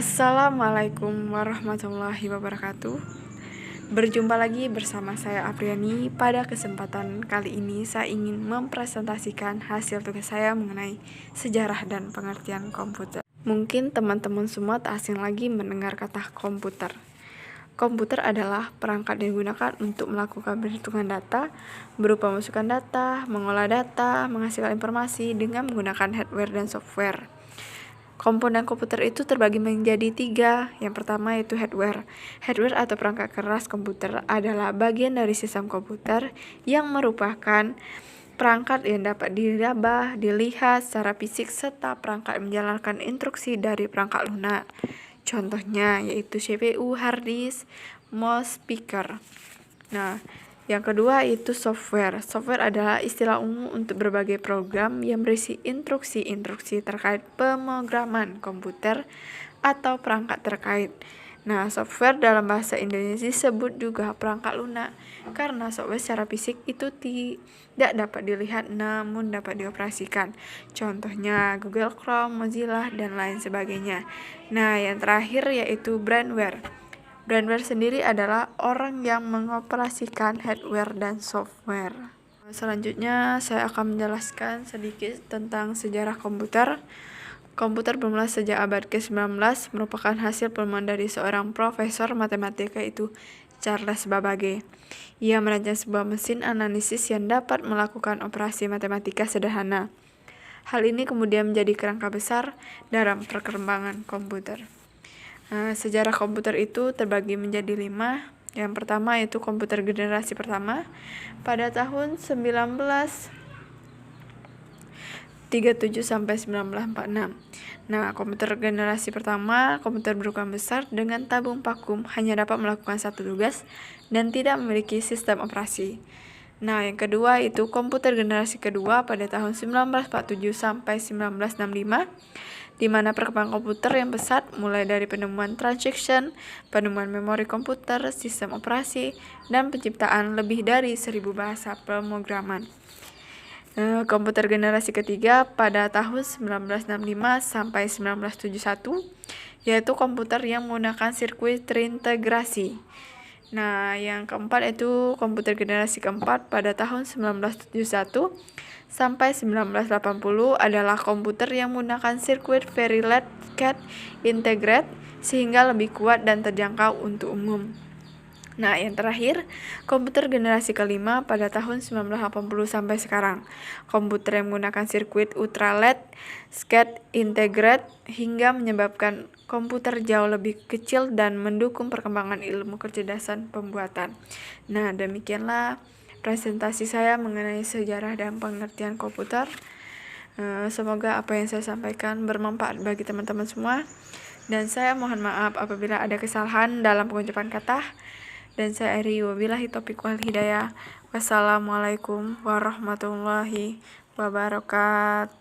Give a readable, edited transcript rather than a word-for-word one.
Assalamualaikum warahmatullahi wabarakatuh. Berjumpa lagi bersama saya Apriani. Pada kesempatan kali ini saya ingin mempresentasikan hasil tugas saya mengenai sejarah dan pengertian komputer. Mungkin teman-teman semua tak asing lagi mendengar kata komputer. Komputer adalah perangkat yang digunakan untuk melakukan perhitungan data, berupa masukan data, mengolah data, menghasilkan informasi dengan menggunakan hardware dan software. Komponen komputer itu terbagi menjadi 3. Yang pertama yaitu hardware. Hardware atau perangkat keras komputer adalah bagian dari sistem komputer yang merupakan perangkat yang dapat diraba, dilihat secara fisik, serta perangkat menjalankan instruksi dari perangkat lunak. Contohnya yaitu CPU, hard disk, mouse, speaker. Yang kedua itu software. Software adalah istilah umum untuk berbagai program yang berisi instruksi-instruksi terkait pemrograman komputer atau perangkat terkait. Software dalam bahasa Indonesia disebut juga perangkat lunak karena software secara fisik itu tidak dapat dilihat namun dapat dioperasikan. Contohnya Google Chrome, Mozilla, dan lain sebagainya. Yang terakhir yaitu brandware. Brandware sendiri adalah orang yang mengoperasikan hardware dan software. Selanjutnya saya akan menjelaskan sedikit tentang sejarah komputer. Komputer bermula sejak abad ke-19 merupakan hasil penemuan dari seorang profesor matematika yaitu Charles Babbage. Ia merancang sebuah mesin analisis yang dapat melakukan operasi matematika sederhana. Hal ini kemudian menjadi kerangka besar dalam perkembangan komputer. Sejarah komputer itu terbagi menjadi 5. Yang pertama yaitu komputer generasi pertama pada tahun 1937 sampai 1946. Komputer generasi pertama, komputer berukuran besar dengan tabung vakum, hanya dapat melakukan satu tugas dan tidak memiliki sistem operasi. Yang kedua itu komputer generasi kedua pada tahun 1947 sampai 1965, di mana perkembangan komputer yang pesat mulai dari penemuan transaction, penemuan memori komputer, sistem operasi, dan penciptaan lebih dari 1000 bahasa pemrograman. Komputer generasi ketiga pada tahun 1965 sampai 1971, yaitu komputer yang menggunakan sirkuit terintegrasi. Yang keempat itu komputer generasi keempat pada tahun 1971 sampai 1980 adalah komputer yang menggunakan sirkuit Very-Late Gate Integrated sehingga lebih kuat dan terjangkau untuk umum. Yang terakhir, komputer generasi kelima pada tahun 1980 sampai sekarang. Komputer yang menggunakan sirkuit Ultra-Late Gate Integrated hingga menyebabkan komputer jauh lebih kecil dan mendukung perkembangan ilmu kecerdasan pembuatan. Demikianlah presentasi saya mengenai sejarah dan pengertian komputer. Semoga apa yang saya sampaikan bermanfaat bagi teman-teman semua. Dan saya mohon maaf apabila ada kesalahan dalam pengucapan kata. Dan saya akhiri wabillahi taufiq wal hidayah. Wassalamualaikum warahmatullahi wabarakatuh.